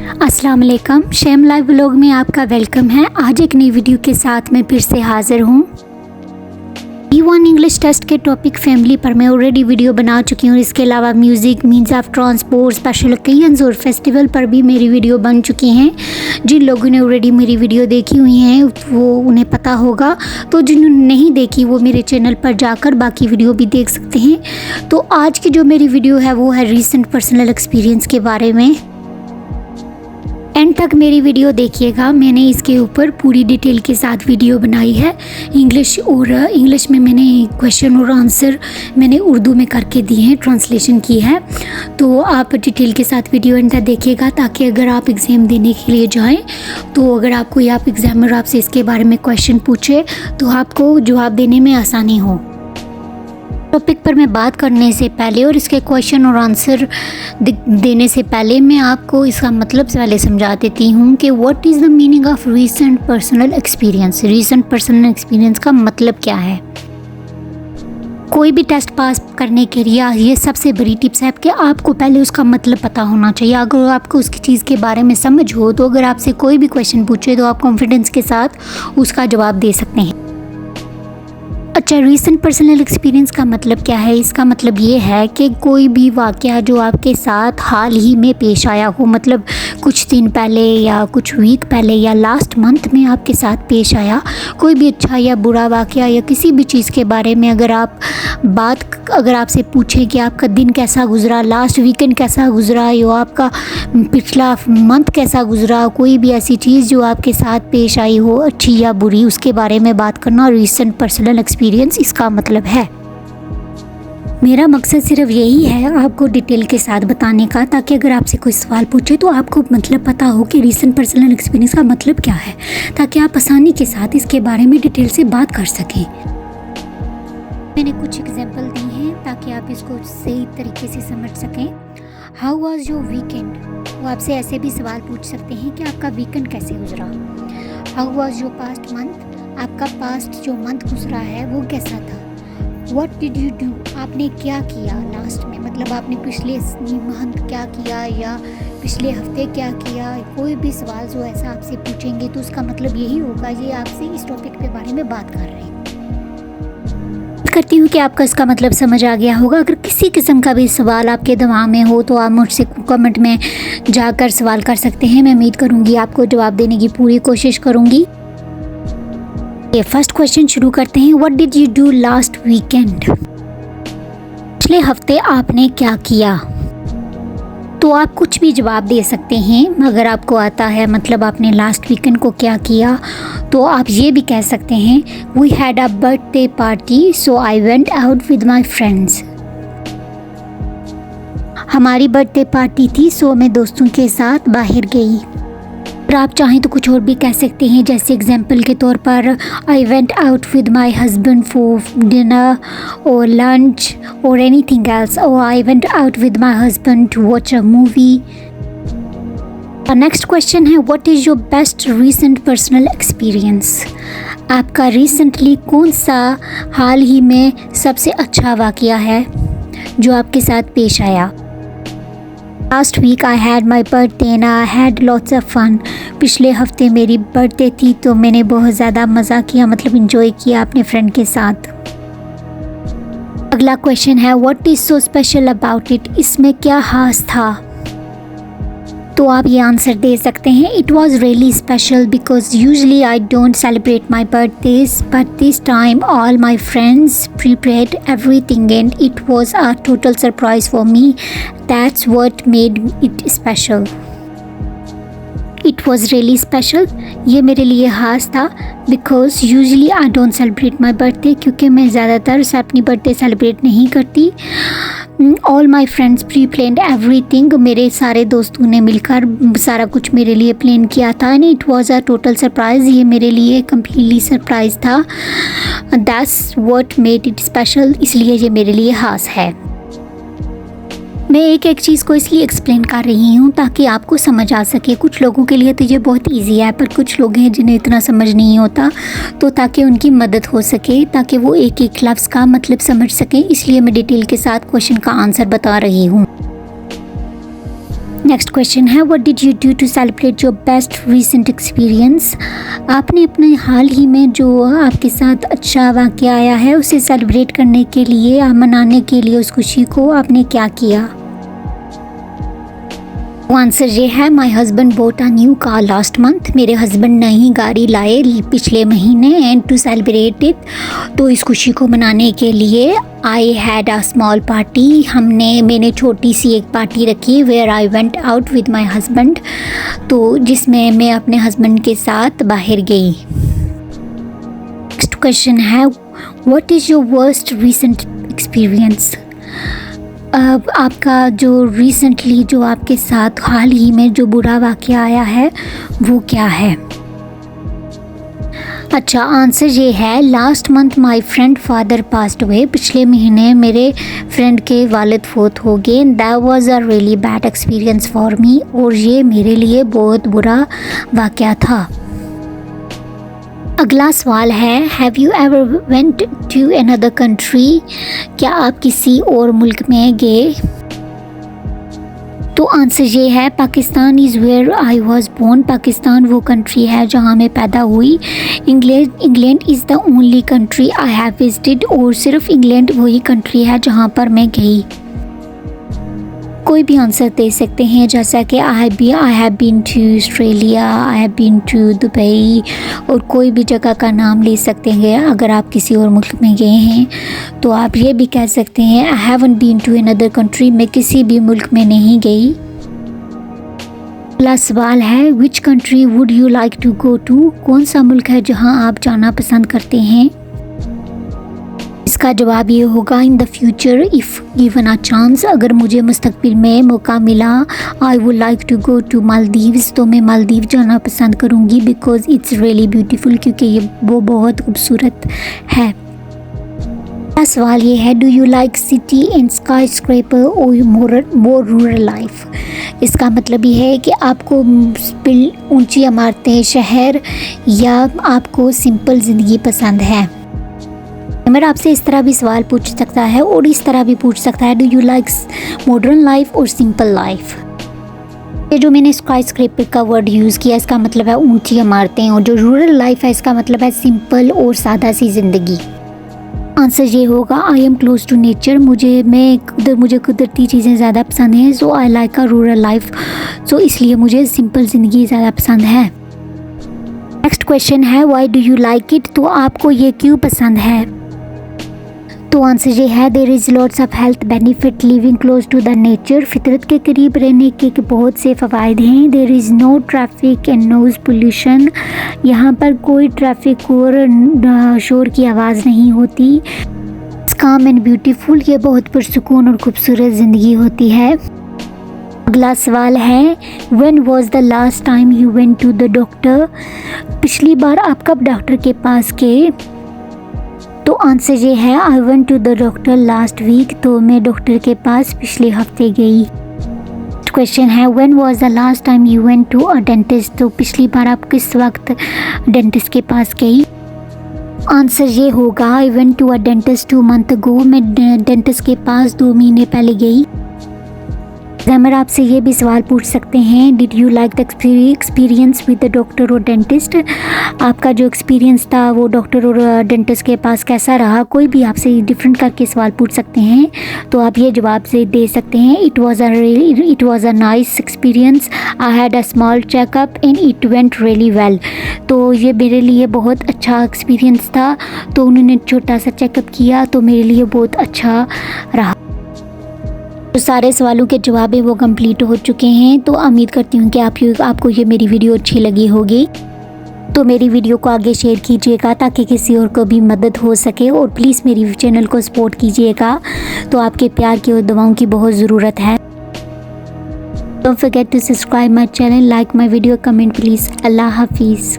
अस्सलाम वालेकुम। Shem live vlog में आपका वेलकम है। आज एक नई वीडियो के साथ मैं फिर से हाज़िर हूँ। E1 इंग्लिश टेस्ट के टॉपिक फैमिली पर मैं ऑलरेडी वीडियो बना चुकी हूँ। इसके अलावा music, means of transport, special occasions और फेस्टिवल पर भी मेरी वीडियो बन चुकी हैं। जिन लोगों ने ऑलरेडी मेरी वीडियो देखी हुई हैं वो उन्हें पता होगा, तो जिन्होंने नहीं देखी वो मेरे चैनल पर जाकर बाकी वीडियो भी देख सकते हैं। तो आज की जो मेरी वीडियो है वो है रीसेंट पर्सनल एक्सपीरियंस के बारे में। एंड तक मेरी वीडियो देखिएगा, मैंने इसके ऊपर पूरी डिटेल के साथ वीडियो बनाई है। इंग्लिश में मैंने क्वेश्चन और आंसर मैंने उर्दू में करके दिए हैं, ट्रांसलेशन की है। तो आप डिटेल के साथ वीडियो एंड तक देखिएगा, ताकि अगर आप एग्ज़ाम देने के लिए जाएं तो अगर आप कोई एग्ज़ामिनर आपसे इसके बारे में क्वेश्चन पूछे तो आपको जवाब देने में आसानी हो। टॉपिक पर मैं बात करने से पहले और इसके क्वेश्चन और आंसर देने से पहले मैं आपको इसका मतलब पहले समझा देती हूँ कि what is the meaning of recent personal experience. Recent personal experience का मतलब क्या है। कोई भी टेस्ट पास करने के लिए ये सबसे बड़ी टिप्स है कि आपको पहले उसका मतलब पता होना चाहिए। अगर आपको उसकी चीज़ के बारे में समझ हो तो अगर आपसे कोई भी क्वेश्चन पूछे तो आप कॉन्फिडेंस के साथ उसका जवाब दे सकते हैं। अच्छा, रीसेंट पर्सनल एक्सपीरियंस का मतलब क्या है। इसका मतलब ये है कि कोई भी वाक़या जो आपके साथ हाल ही में पेश आया हो, मतलब कुछ दिन पहले या कुछ वीक पहले या लास्ट मंथ में आपके साथ पेश आया, कोई भी अच्छा या बुरा वाक़या या किसी भी चीज़ के बारे में अगर आपसे पूछें कि आपका दिन कैसा गुज़रा, लास्ट वीकेंड कैसा गुज़रा या आपका पिछला मंथ कैसा गुज़रा, कोई भी ऐसी चीज़ जो आपके साथ पेश आई हो अच्छी या बुरी, उसके बारे में बात करना रीसेंट पर्सनल एक्सपीरियंस इसका मतलब है। मेरा मकसद सिर्फ यही है आपको डिटेल के साथ बताने का, ताकि अगर आपसे कोई सवाल पूछे तो आपको मतलब पता हो कि रीसेंट पर्सनल एक्सपीरियंस का मतलब क्या है, ताकि आप आसानी के साथ इसके बारे में डिटेल से बात कर सकें। मैंने कुछ एग्जांपल दी हैं ताकि आप इसको सही तरीके से समझ सकें। हाउ वाज योर वीकेंड, वो आपसे ऐसे भी सवाल पूछ सकते हैं कि आपका वीकेंड कैसे गुजरा। How was your past month, आपका पास्ट जो मंथ गुजरा है वो कैसा था। व्हाट डिड यू डू, आपने क्या किया लास्ट में, मतलब आपने पिछले मंथ क्या किया या पिछले हफ्ते क्या किया। कोई भी सवाल जो ऐसा आपसे पूछेंगे तो उसका मतलब यही होगा ये आपसे इस टॉपिक के बारे में बात कर रहे हैं। करती हूँ कि आपका इसका मतलब समझ आ गया होगा। अगर किसी किस्म का भी सवाल आपके दिमाग में हो तो आप मुझसे कमेंट में जाकर सवाल कर सकते हैं। मैं उम्मीद करूँगी आपको जवाब देने की पूरी कोशिश करूँगी। ये फर्स्ट क्वेश्चन शुरू करते हैं। What did you do last weekend, पिछले हफ्ते आपने क्या किया। तो आप कुछ भी जवाब दे सकते हैं अगर आपको आता है, मतलब आपने लास्ट वीकेंड को क्या किया। तो आप ये भी कह सकते हैं we had a birthday party so I went out with my friends. हमारी बर्थडे पार्टी थी सो मैं दोस्तों के साथ बाहर गई। और आप चाहें तो कुछ और भी कह सकते हैं, जैसे एग्जाम्पल के तौर पर I went out with my husband for dinner और लंच और एनीथिंग एल्स, और I went out with my husband to watch a movie. Next question है what is your best recent personal experience. आपका recently कौन सा हाल ही में सबसे अच्छा वाक़या है जो आपके साथ पेश आया। Last week I had my birthday and I had lots of fun. पिछले हफ्ते मेरी बर्थडे थी तो मैंने बहुत ज़्यादा मज़ा किया, मतलब इंजॉय किया अपने फ्रेंड के साथ। अगला क्वेश्चन है what is so special about it, इसमें क्या खास था। तो आप ये आंसर दे सकते हैं it was really special because usually I don't celebrate my birthdays but this time all my friends prepared everything and it was a total surprise for me. That's what made it special. It was really special, ये मेरे लिए ख़ास था because usually I don't celebrate my birthday, क्योंकि मैं ज़्यादातर से अपनी बर्थडे सेलिब्रेट नहीं करती। All my friends pre planned everything, मेरे सारे दोस्तों ने मिलकर सारा कुछ मेरे लिए प्लान किया था। And it was a total surprise, ये मेरे लिए कम्प्लीटली सरप्राइज़ था। That's what made it special, इसलिए ये मेरे लिए ख़ास है। मैं एक एक चीज़ को इसलिए एक्सप्लेन कर रही हूँ ताकि आपको समझ आ सके। कुछ लोगों के लिए तो ये बहुत इजी है, पर कुछ लोग हैं जिन्हें इतना समझ नहीं होता, तो ताकि उनकी मदद हो सके, ताकि वो एक एक लफ्ज़ का मतलब समझ सकें, इसलिए मैं डिटेल के साथ क्वेश्चन का आंसर बता रही हूँ। नेक्स्ट क्वेश्चन है, what did you do to celebrate your best recent experience? आपने अपने हाल ही में जो आपके साथ अच्छा वाक़या आया है उसे सेलिब्रेट करने के लिए, मनाने के लिए उस खुशी को आपने क्या किया? आंसर ये है, my husband boat a new car last month. मेरे हस्बैंड नई गाड़ी लाए पिछले महीने। एंड टू सेलिब्रेट इट, तो इस खुशी को मनाने के लिए I had a small party, मैंने छोटी सी एक पार्टी रखी where I went out with my husband, तो जिसमें मैं अपने हस्बैंड के साथ बाहर गई। नेक्स्ट क्वेश्चन है, what is your worst recent experience? आपका जो रिसेंटली जो आपके साथ हाल ही में जो बुरा वाक़या आया है वो क्या है? अच्छा, आंसर ये है, last month my friend father passed away. पिछले महीने मेरे फ्रेंड के वालिद फोत हो गए। That was a really bad experience for me, और ये मेरे लिए बहुत बुरा वाक़या था। अगला सवाल है, have you ever went to another country? क्या आप किसी और मुल्क में गए? तो आंसर ये है, Pakistan is where I was born. Pakistan वो कंट्री है जहाँ मैं पैदा हुई। England is the only country I have visited, और सिर्फ इंग्लैंड वही कंट्री है जहाँ पर मैं गई। कोई भी आंसर दे सकते हैं, जैसा कि I have been to Australia, I have been to Dubai, और कोई भी जगह का नाम ले सकते हैं। अगर आप किसी और मुल्क में गए हैं तो आप ये भी कह सकते हैं, I haven't been to another country, मैं किसी भी मुल्क में नहीं गई। अगला सवाल है, which country would you like to go to? कौन सा मुल्क है जहां आप जाना पसंद करते हैं? इसका जवाब ये होगा, in the future if given a chance, अगर मुझे मुस्तकबिल में मौका मिला, I would like to go to Maldives, तो मैं मालदीव जाना पसंद करूँगी, बिकॉज इट्स रियली ब्यूटीफुल, क्योंकि वो बहुत खूबसूरत है। अगला सवाल ये है, do you like city and sky scraper और मोर रूरल लाइफ? इसका मतलब ये है कि आपको ऊंची इमारतें, शहर, या आपको सिंपल ज़िंदगी पसंद है। मेरा आपसे इस तरह भी सवाल पूछ सकता है और इस तरह भी पूछ सकता है, do you like modern life और सिंपल लाइफ? ये जो मैंने स्काई स्क्रैपर का वर्ड यूज़ किया, इसका मतलब है ऊंची इमारतें, और जो रूरल लाइफ है इसका मतलब है सिंपल और सादा सी ज़िंदगी। आंसर ये होगा, I am close to nature, मुझे कुदरती चीज़ें ज़्यादा पसंद हैं, so I like a rural life, so इसलिए मुझे सिंपल ज़िंदगी ज़्यादा पसंद है। नेक्स्ट क्वेश्चन है, why do you like it? तो आपको ये क्यों पसंद है? तो आंसर ये है, there is lots of health benefit living close to the nature. फितरत के करीब रहने के बहुत से फ़वाइद हैं। There is no traffic and noise pollution, यहाँ पर कोई ट्रैफिक और शोर की आवाज़ नहीं होती। काम एंड ब्यूटीफुल, ये बहुत पुरसुकून और खूबसूरत ज़िंदगी होती है। अगला सवाल है, when was the last time you went to the doctor? पिछली बार आप कब डॉक्टर के पास गए? तो आंसर ये है, I went to the doctor last week, तो मैं डॉक्टर के पास पिछले हफ्ते गई। क्वेश्चन है, when was the last time you went to a dentist? तो पिछली बार आप किस वक्त डेंटिस्ट के पास गई? आंसर ये होगा, I went to a dentist 2 month ago, मैं डेंटिस्ट के पास 2 महीने पहले गई। जैमर आपसे ये भी सवाल पूछ सकते हैं, did you like the experience with the doctor और डेंटिस्ट? आपका जो एक्सपीरियंस था वो डॉक्टर और डेंटिस्ट के पास कैसा रहा? कोई भी आपसे डिफरेंट करके सवाल पूछ सकते हैं, तो आप ये जवाब से दे सकते हैं, it was a nice experience, I had a small checkup and it went really well. तो ये मेरे लिए बहुत अच्छा एक्सपीरियंस था, तो उन्होंने छोटा सा चेकअप किया तो मेरे लिए बहुत अच्छा रहा। तो सारे सवालों के जवाब वो कंप्लीट हो चुके हैं, तो उम्मीद करती हूँ कि आपको ये मेरी वीडियो अच्छी लगी होगी। तो मेरी वीडियो को आगे शेयर कीजिएगा ताकि किसी और को भी मदद हो सके, और प्लीज़ मेरी चैनल को सपोर्ट कीजिएगा, तो आपके प्यार की और दुआओं की बहुत ज़रूरत है। Don't forget to subscribe my channel, like my video, comment please. अल्लाह हाफिज़।